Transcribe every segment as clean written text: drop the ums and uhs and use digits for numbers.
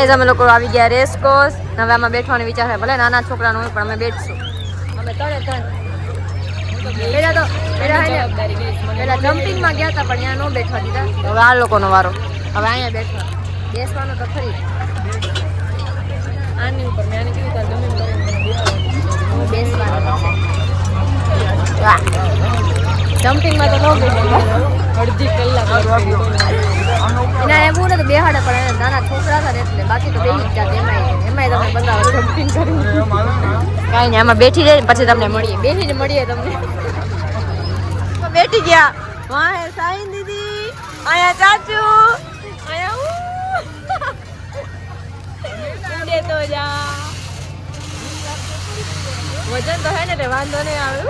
Guys અમે લોકો આવી ગયા રેસકોર્સ. હવે આમાં બેઠવાનો વિચાર છે. ભલે નાના છોકરાનો હોય પણ અમે બેઠશું. અમે ત્રણ પેલા જમ્પિંગમાં ગયા હતા પણ અહીંયા ન બેઠવા દીધા. હવે આ લોકોનો વારો. હવે અહીંયા બેઠવા બેસવાનો તો ખરી આની ઉપર. મેં આને કીધું તાર જમીન કરીને બેસવાનું. જમ્પિંગમાં તો ન બેઠા અડધી કલાક એના એવું ને તો બેહાડે પણ એને નાના છોકરા હતા એટલે બાકી તો બેસી જ જાત. એમાંય તમે બંધાવો જમ્પિંગ કરી કાંઈ નહીં. આમાં બેઠી જાય પછી તમને મળીએ. બેસી જ મળીએ તમને. બેઠી ગયા વાહ સાઈન દીદી અહીંયા ચાચુ અહીંયા તો જા વજન તો હે ને તે વાંધો નહીં આવે.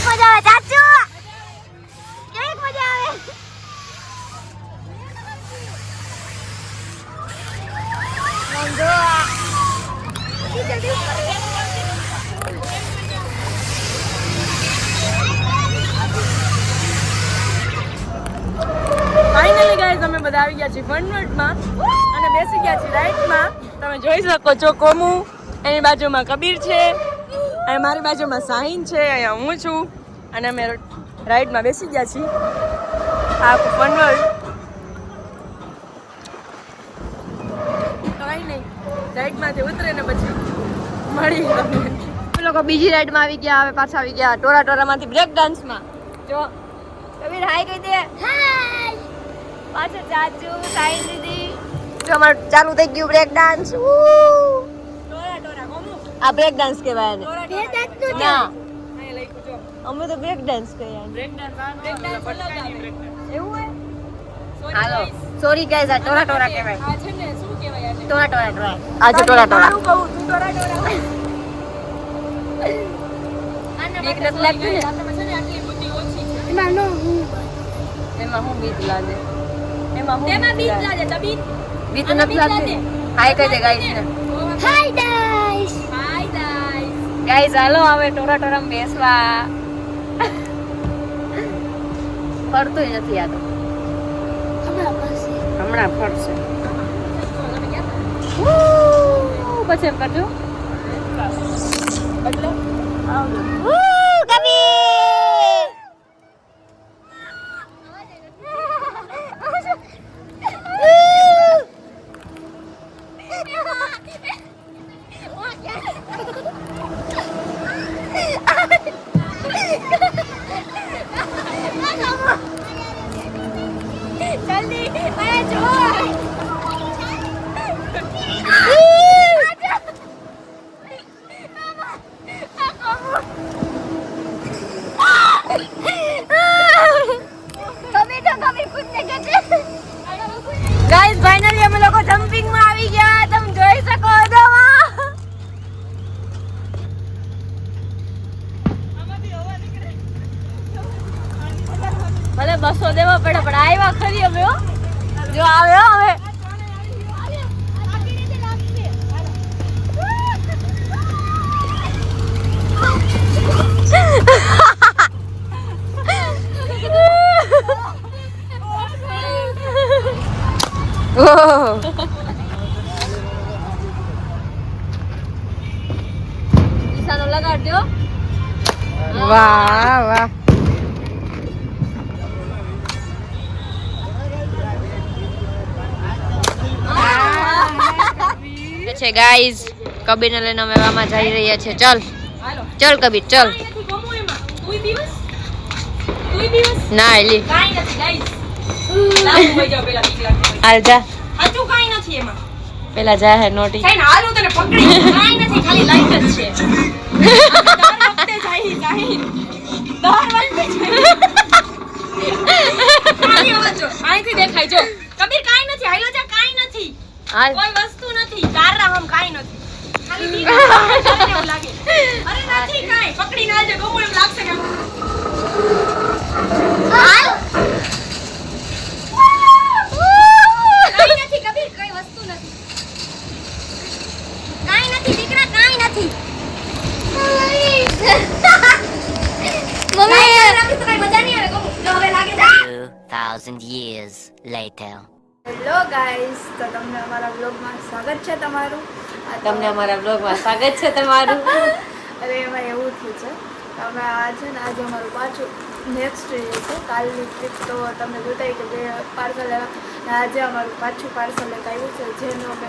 મજા આવે ચાચુ કેવી મજા આવે. ફાઇનલી ગાઈઝ અમે બધા આવી ગયા છીએ ફનવર્લ્ડમાં અને બેસી ગયા છીએ રાઈડમાં. તમે જોઈ શકો છો કોમુ એની બાજુમાં કબીર છે અને મારી બાજુમાં સાહિન છે. અહીંયા હું છું અને અમે રાઈડમાં બેસી ગયા છીએ. આ ફનવર્લ્ડ કઈ નહીં રાઈડમાંથી ઉતરે ને પછી મળી અમે લોકો બીજી રાઈડમાં આવી ગયા. હવે પાછા આવી ગયા ટોરામાંથી બ્રેક ડાન્સમાં. જો કબીર હાય કહી દે. હાય પાછા ચાચુ સાઈન દીદી. જો અમાર ચાલુ થઈ ગયું બ્રેક ડાન્સ. આ બ્રેક ડાન્સ કહેવાય ને. ના અમે તો બ્રેક ડાન્સ કહીએ. બ્રેક ડાન્સ એવું હોય. હાલો સોરી ગાઈઝ આ ટોરા કહેવાય. આ છે ને શું કહેવાય આને? ટોરા. આજે ટોરા હું કહું તું ટોરા. બીક નથી લાગતી ને? આટલી બુદ્ધિ ઓછી છે. એમાં હું બીક લાગે. એમાં બીક લાગે. તબીત બીક નથી લાગતી. હાય કહી દે ગાઈઝ ને. Hi guys. ગાઈઝ હાલો હવે ટોરા બેસવા. ફરતું નથી આ તો. હમણાં ફરશે પછી એમ કરજો. બદલો ગાઈસ ફાઇનલી અમે લોકો જમ્પિંગમાં આવી ગયા. તમે જોઈ શકો છો ભલે 200 દેવા પડે પણ આવ્યા ખરી અમે. જો આવ્યો હવે ઈશાનો લગાડજો. વાહ વાહ છે ગાઈઝ. કબીરને લઈને અમે આમાં જઈ રહ્યા છીએ. ચલ કબીર ચલ. ના એલી હાલ જા. હજુ કાઈ નથી એમાં. પેલા જા હે નોટી. કાઈ ના હાલું તને પકડી. કાઈ નથી ખાલી લાઈટ જ છે. દર વખતે જાય કાઈ. દર વખતે ખાલી આવજો. આઈથી દેખાય જો. કબીર કાઈ નથી. હાલો જા કાઈ નથી. કોઈ વસ્તુ નથી. તારા હમ કાઈ નથી. ખાલી બીક લાગે. અરે નથી કાઈ. પકડી ના જે ગમો એમ લાગશે કે હાલ. later. હેલો ગાઈસ, તો તમને અમારા બ્લોગમાં સ્વાગત છે તમારું. તમને અમારા બ્લોગમાં સ્વાગત છે તમારું. અરે એમાં એવું થયું છે અમે આજે અમારું પાછું નેક્સ્ટ ડે છે. કાલની ટ્રીપ તો તમને બતાવી કે 2 પાર્સલ આજે અમારું પાછું પાર્સલ એક આવ્યું છે, જેનો અમે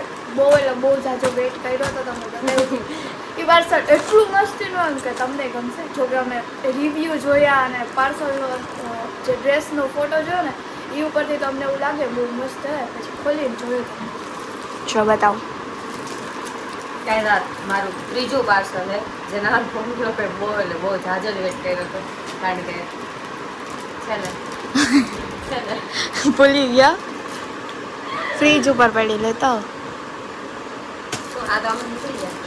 બહુ જાજો વેઇટ કર્યો હતો. તમને બતાવ્યું એ પાર્સલ એટલું મસ્તીનું એમ કે તમને ગમશે. જોકે અમે રિવ્યૂ જોયા અને પાર્સલનો જે ડ્રેસનો ફોટો જોયો ને એ ઉપરથી તો અમને એવું લાગે બહુ મસ્ત હે. પછી ખોલીને જોયું તમે જો બતાવું. કાંઈ મારું ત્રીજું પાર્સલ છે, જેના લોકોએ બહુ જાજો વેટ કર્યો હતો, કારણ કે છે ને ભૂલી ગયા ફ્રીજ ઉપર પડી લેતા આ તો આમ નીકળી જાય.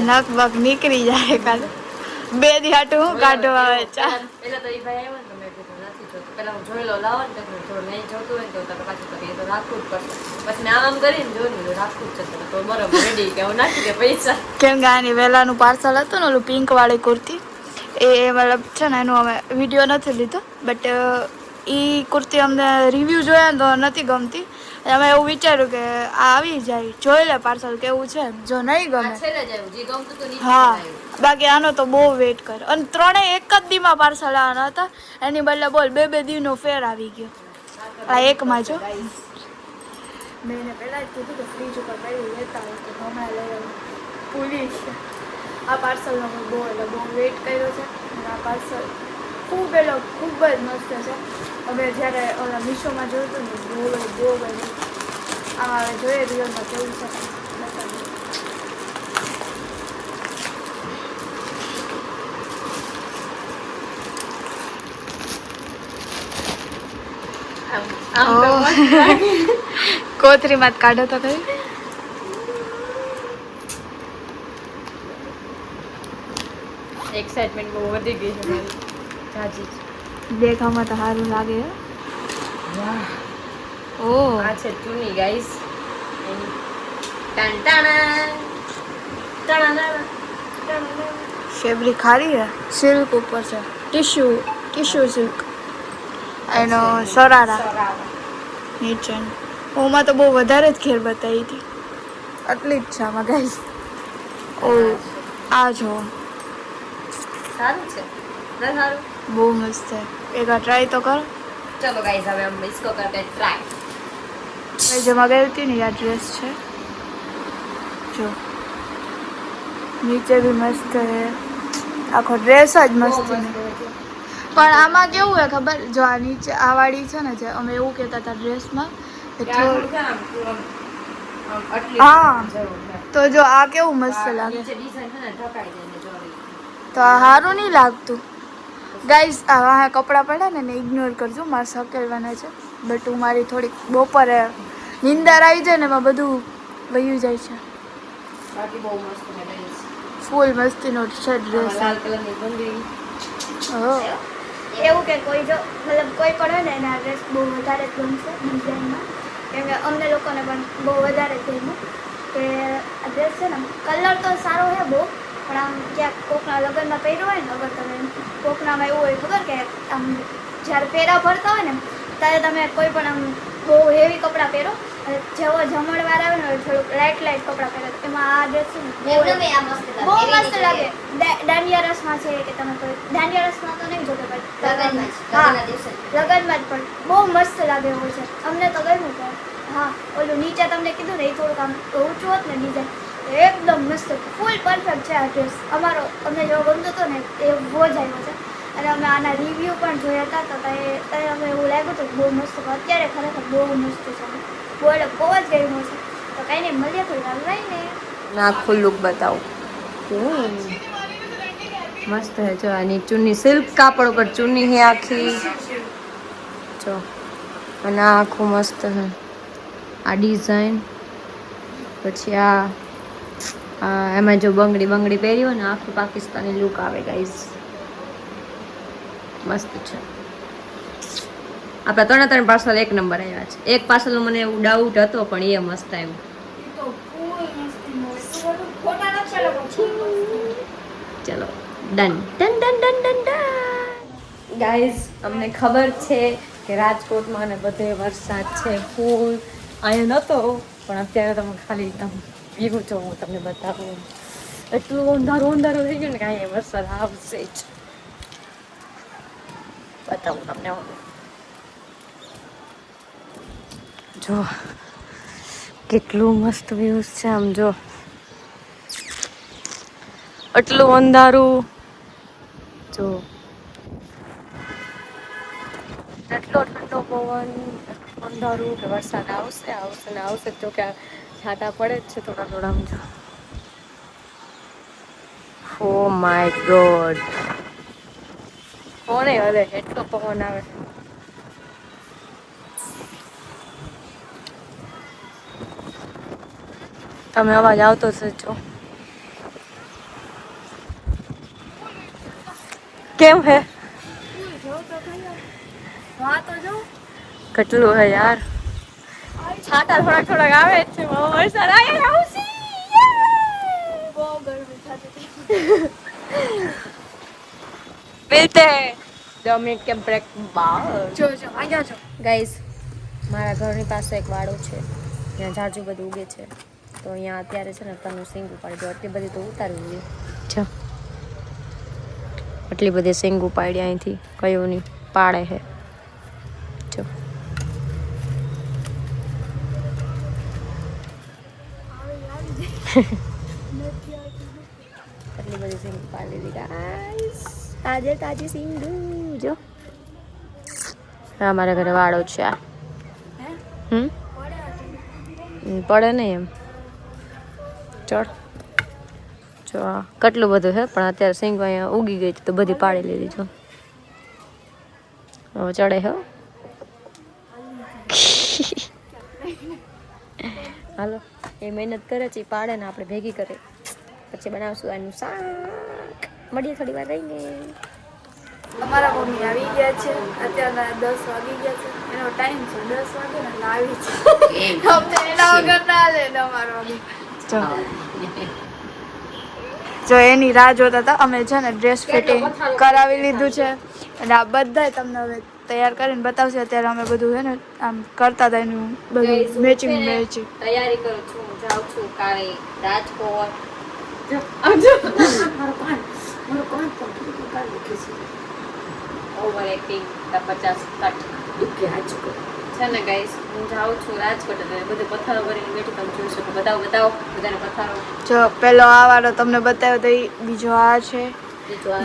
નખ બગ નીકળી જાય કાલે 2 દી હાટું હું કાઢવા આવે ચા. પેલા તો એ ભાઈ આવ્યો ને તો મેં કીધું નથી જોતું, પેલા હું જોઈ લો લાવો ને તો જો નહીં જોતું હોય તો પાછું તો એ તો રાખવું જ પડશે. પછી મેં આમ કરીને જોયું રાખવું જ છે તો બરોબર રેડી કે હું નાખી દે પૈસા. કેમ કે આની વહેલાનું પાર્સલ હતું ને ઓલું પિંક વાળી કુર્તી, એ મતલબ છે ને એનો અમે વિડીયો નથી લીધો, બટ એ કુર્તી અમને રિવ્યૂ જોયા ને તો નથી ગમતી. અમે એવું વિચાર્યું કે આ આવી જાય, જોઈ લે પાર્સલ કેવું છે. જો નહીં ગમે હા, બાકી આનો તો બહુ વેઇટ કર્યો. અને ત્રણેય એક જ દીમાં પાર્સલ આવવાના હતા, એની બદલે બોલ 2 દીનો ફેર આવી ગયો આ એકમાં. જો મેં એને પહેલાં જ કીધું કે ફ્રીજ ઉપર પહેલી લેતા હોય તો હમણાં લઈ આવું. પોલીસ આ પાર્સલનો બહુ વેઇટ કર્યો છે. અને આ પાર્સલ ખૂબ જ મસ્ત છે. હવે જ્યારે ઓલા મીશોમાં જોયું હતું ને બહુ આમાં હવે જોઈએ રિયલમાં કેવું છે. કોથરી માં કાઢો તો કઈ એક્સાઇટમેન્ટ બહુ વધી ગઈ છે મારી જાજી. દેખામાં તો સારું લાગે. વાહ, આ છે ચૂની ગાઈસ. ટન ટન ફેબ્રિક સારી છે, સિલ્ક ઉપર છે, ટિશ્યુ સિલ્ક. એનો સરારા નીચે ઓમાં તો બહુ વધારે જ ખેર બતાવી હતી, આટલી જ છે આમાં ગાઈસ. ઓ આ જો સારું છે, સારું બહુ મસ્ત છે. એકવાર ટ્રાય તો કરો. ચલો ગાઈસ, હવે हम इसको करते हैं ट्राई. મેં જે મંગાવી હતી ને આ ડ્રેસ છે, જો નીચે બી મસ્ત છે, આખો ડ્રેસ જ મસ્ત છે. પણ આમાં કેવું હે ખબર, જો આ નીચે આ વાળી છે ને, જે અમે એવું કહેતા હતા ડ્રેસમાં હા, તો જો આ કેવું મસ્ત લાગે. તો આ સારું નહીં લાગતું ગાઈસ. આ કપડાં પડ્યા ને ઇગ્નોર કરજો, મારે સકેલવાના છે. બટ હું મારી થોડીક બપોરે નીંદર આવી જાય ને એમાં બધું વયું જાય છે. બાકી બહુ મસ્ત છે ડ્રેસ, ફૂલ મસ્તીનો છે ડ્રેસ. લાલ કલરની બંદી. એવું કે કોઈ જો મતલબ કોઈ પણ હોય ને એના ડ્રેસ બહુ વધારે ગમશે ડિઝાઇનમાં, કેમ કે અમને લોકોને પણ બહુ વધારે ગમ્યું. કે આ ડ્રેસ છે ને કલર તો સારો છે બહુ, પણ આમ ક્યાંક કોકના લગ્નમાં પહેર્યું હોય ને, અગર તમે કોકનામાં એવું હોય ખબર કે આમ જ્યારે પહેરા ભરતા હોય ને ત્યારે તમે કોઈ પણ આમ બહુ હેવી કપડાં પહેરો અને જેવો જમણવાર આવે ને થોડુંક લાઇટ કપડાં પહેરો, એમાં આ ડ્રેસ છે ને બહુ મસ્ત લાગે. દાંડિયા રસમાં છે કે તમે કોઈ દાંડિયા રસમાં તો નહીં જોતો, હા લગનમાં જ પણ બહુ મસ્ત લાગે એવું છે. અમને તો ગમ્યું. પણ હા, ઓલું નીચે તમને કીધું ને એ થોડુંક આમ ઊંચું હોત ને ડિઝાઇન, એકદમ મસ્ત ફૂલ પરફેક્ટ છે આ ડ્રેસ. અમારો અમને જેવો ગમતો હતો ને એવો જ આવ્યો છે. અને અમે આના રિવ્યૂ પણ જોયા હતા તો ત્યારે અમને એવું લાગ્યું હતું બહુ મસ્ત. અત્યારે ખરેખર બહુ મસ્ત છે, બહુ જ ગમ્યું છે. તો કંઈ નહીં, મળીએ થોડી વાર રહીને. આખું લુક બતાવો. મસ્ત હે. જો આની ચુન્ની સિલ્ક કાપડ ઉપર ચુન્ની હે આખી, જો. અને આ આખું મસ્ત હે આ ડિઝાઇન. પછી આ એમાં જો બંગડી પહેરી હોય ને આખું પાકિસ્તાની લુક આવે ગાઈઝ. મસ્ત છે. આપણા 3 પાર્સલ એક નંબર આવ્યા છે. એક પાર્સલ મને એવું ડાઉટ હતો પણ એ મસ્ત આવ્યું. ચલો done done done done done done guys. અમને ખબર છે કે રાજકોટમાં ને બધે વરસાદ છે ફૂલ. અહીંયા નહોતો પણ અત્યારે તમે ખાલી વ્યૂ જો હું તમને બતાવું. એટલું અંધારું થઈ ગયું ને કે અહીંયા વરસાદ આવશે જ. બતાવું તમને હું. જો કેટલું મસ્ત વ્યૂઝ છે આમ જો. એટલું અંધારું જો. એટલો ઠંડો પવન, અંધારું કે વરસાદ આવશે તો કે છાંટા પડે જ છે થોડા આમ જો. ઓ માય ગોડ, કોને હલે એટલો પવન આવે. તમે અવાજ આવતો છે જો. કેમ હે કેટલું હે યાર. છાટા થોડાક આવે છે વરસાદ આવશે. બહુ ગરમી થતી મિલતે હે 2 મિનિટ કે બ્રેક બાદ. જો આજા જો ગાઈસ, મારા ઘરની પાસે એક વાડો છે, ત્યાં જાજુ બધું ઉગે છે. તો અહીંયા અત્યારે છે ને તનું સિંગ ઉપાડી દો. એટલી બધી તો ઉતારવી જોઈએ. જો એટલી બધી સિંગ ઉપાડી અહીંથી કયું નહીં પાડે છે. જો એટલી બધી સિંગ ઉપાડી લીધી ગાઈસ. તાજી સિંગ જો. અમારા ઘરે વાળો છે આ. પડે નહીં એમ ચડ. જો આ કેટલું બધું છે પણ અત્યારે સિંગ અહીંયા ઉગી ગઈ તો બધી પાડી લીધી. જો હવે ચડે હો. હાલો, એ મહેનત કરે છે, પાડે ને આપણે ભેગી કરે પછી બનાવશું એનું શાક. મળીએ થોડી વાર રહીને. અમારા મમ્મી આવી ગયા છે. અત્યારના 10 વાગી ગયા છે. એનો ટાઈમ છે 10 વાગે ને લાવી છે. અમને એના વગર ના લે અમારો જો એની રાહ જોતા હતા. અમે છે ને ડ્રેસ ફિટિંગ કરાવી લીધું છે અને આ બધા તમને હવે તૈયાર કરીને બતાવશે. અત્યારે અમે બધું છે ને આમ કરતા હતા એનું બધું મેચિંગ તૈયારી કરું છું. જાઉં છું કાલે રાજકોટ. ઓવર એક્ટિંગ 50 કટ દુખે આજકો છે ને ગાઈસ. હું જાઉં છું રાજકોટ એટલે બધે પથ્થરો ભરીને બેઠી. તમે જોઈ શકો. બતાવો બધાને પથ્થરો. જો પેલો આ વાળો તમને બતાવ્યો તો બીજો આ છે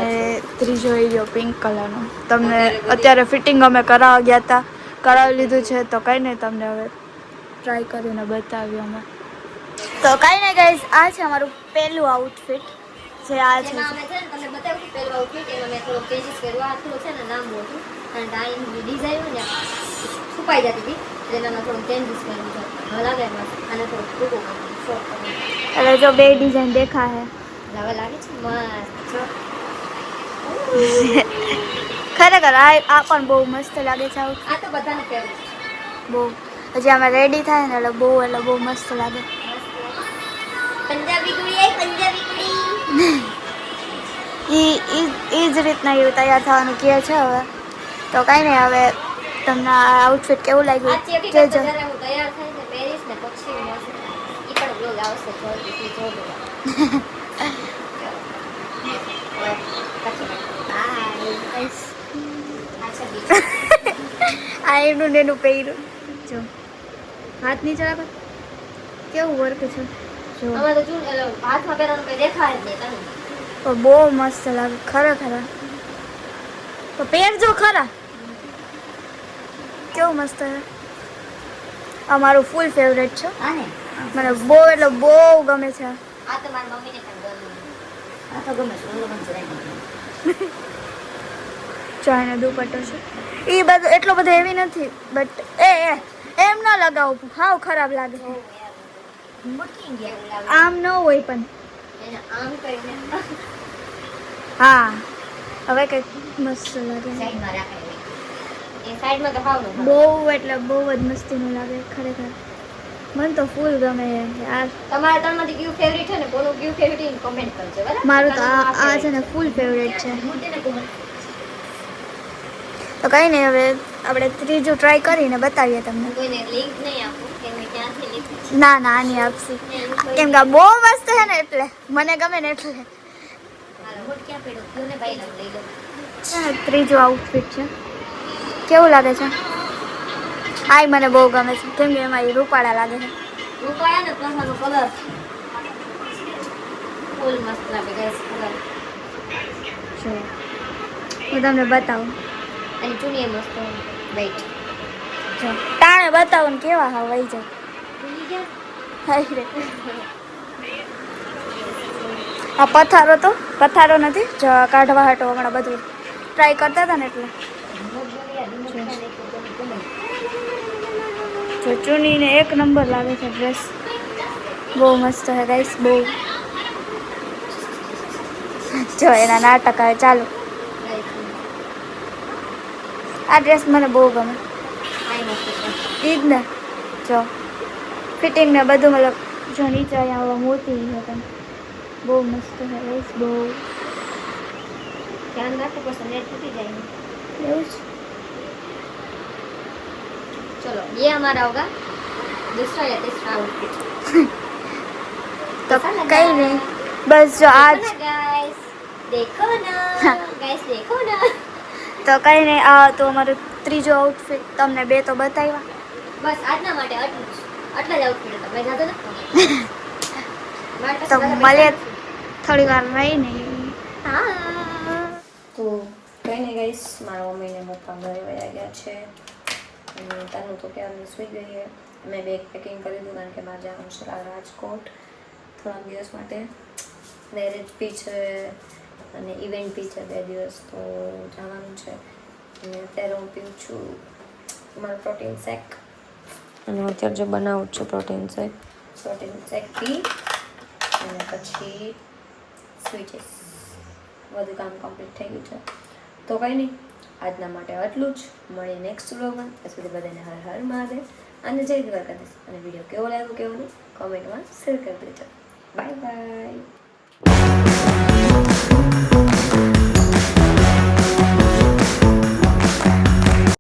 ને ત્રીજો એ જો પિંક કલરનો. તમને અત્યારે ફિટિંગ અમે કરાવવા ગયા હતા, કરાવી લીધું છે. તો કંઈ નહીં, તમને હવે ટ્રાય કરીને બતાવ્યું અમે. તો કાંઈ નહીં ગાઈસ, આ છે અમારું પહેલું આઉટફિટ જે આ છે. અમે છે ને તમને બતાવ્યું પહેલું આઉટફિટ એમાં મેં થોડો ચેન્જીસ કર્યો. આ થોડું છે ને નામ હતું અને ડાઈની ડિઝાઇન ને છુપાઈ જતી હતી એટલે એમાં થોડું ચેન્જીસ કર્યું છે. હવે લાગે મસ્ત. આને થોડું ટૂંકું કર્યું, શોર્ટ કર્યું. એટલે જો બે ડિઝાઇન દેખાય હવે લાગે છે મસ્ત. ખરેખર આ પણ બહુ મસ્ત લાગે છે. આ તો બધાને ફેવરેટ બહુ પછી આમાં રેડી થાય ને એટલે બહુ મસ્ત લાગે. પંજાબી કુડી એ જ રીતના એવું તૈયાર થવાનું કહે છે. હવે તો કાંઈ નહીં, હવે તમને આ આઉટફિટ કેવું લાગ્યું કહેજો. હું તૈયાર થઈને પેરિસ ને પછી મસ્ત ઈ પણ બ્લોગ આવશે જલ્દી જોજો. આ એનું ને એનું પહેર્યું જો. હાથ નીચે રાખો, કેવું વર્ક છે જો. આમાં તો જો હાથમાં પહેરવાનું કઈ દેખાય જ નહીં તને. તો બહુ મસ્ત લાગે ખરેખર. તો પહેરજો ખરા, કેવું મસ્ત છે. અમારું ફૂલ ફેવરેટ છે. મને બહુ એટલે બહુ ગમે છે. આ તો મારી મમ્મીને પણ ગમે. આ તો ગમે છે. જો એનો દુપટ્ટો છે. એ બધું એટલો બધો એવી નથી બટ એમ ના લગાવું, હાવ ખરાબ લાગે. આમ ન હોય પણ આમ કરીને હા હવે કંઈક મસ્ત લાગે. સાઈડમાં રાખે એ સાઈડમાં તો હાવ ન બહુ એટલે બહુ જ મસ્તીનું લાગે ખરેખર. મને તો ફૂલ ગમે યાર. તમારા ત્રણમાંથી કયું ફેવરિટ છે ને કોનું કયું ફેવરિટ એ કમેન્ટ કરજો બરાબર. મારું તો આ છે ને ફૂલ ફેવરેટ છે. તો કંઈ નહીં, હવે આપણે ત્રીજું ટ્રાય કરીને બતાવીએ તમને. કોઈને લિંક નહીં આપું કે મેં ક્યાંથી લીધું. ના ના આની આપશી કેમ કે આ બહુ મસ્ત છે ને એટલે મને ગમે ને એટલે. હાલો હોટ ક્યાં પડ્યો કયો ને ભાઈ લઈ લો. આ ત્રીજું આઉટફિટ છે. કેવું લાગે છે? આય મને બહુ ગમે છે કેમ કે એમાં એ રૂપાળા લાગે છે. રૂપાયા ને પ્લસ આનો કલર ફૂલ મસ્ત લાગે ગાઈસ કલર. જો હું તમને બતાવું. અને ચૂની મસ્ત વેઇટ જો ટાણે બતાવું ને કેવા હા વહી જાય. ભૂલી ગયા. હાય રે. આ પથારો નથી જો કાઢવા હાટો હમણાં બધું ટ્રાય કરતા હતા ને એટલે. જો ચૂનીને એક નંબર લાગે છે ડ્રેસ. બહુ મસ્ત છે ગાઈસ બહુ. જો એના નાટક આવે ચાલુ. આ ડ્રેસ મને બહુ ગમે. ઈ જ ને જો ફિટિંગ ને બધું મતલબ જો નીચે અહીંયા મોતી છે પણ બહુ મસ્ત છે ગાઈસ બહુ. ધ્યાન રાખવું પડશે નેટ તૂટી જાય ને. એવું જ. चलो ये हमारा होगा दूसरा या तीसरा आउटफिट. તો કઈ નહીં બસ જો આજ गाइस देखो ना गाइस देखो ना. તો કઈ નહીં આ તો અમારું ત્રીજો આઉટફિટ તમને બે તો બતાવ્યા. બસ આજના માટે આટલું જ. આટલા જ આઉટફિટ હતા મેં જાતો નથી. તો મળે થોડી વાર રહીને. હા તો કંઈ નહીં ગાઈસ મારા મમ્મીને પપ્પા ઘરે વયા ગયા છે અને તાનું તો ક્યારની સૂઈ ગઈ છે. મેં બેગ પેકિંગ કરી દીધું કારણ કે બહાર જવાનું છે રાજકોટ થોડાક દિવસ માટે. મેરેજ બી છે અને ઇવેન્ટ બી છે 2 દિવસ તો જવાનું છે. અને અત્યારે હું પીઉં છું મારું પ્રોટીન શેક અને અત્યારે જો બનાવું છું પ્રોટીન શેક પી અને પછી સુઈ જઈશ. બધું કામ કમ્પ્લીટ થઈ ગયું છે તો કંઈ નહીં આજના માટે આટલું જ. મળીએ નેક્સ્ટ વ્લોગમાં. ત્યાં સુધી બધાને હર હર મહાદેવ અને જય દ્વારકાધીશ. અને વિડીયો કેવો લાગ્યો કેવો નહીં કોમેન્ટમાં શેર કરી દેજો. Bye bye.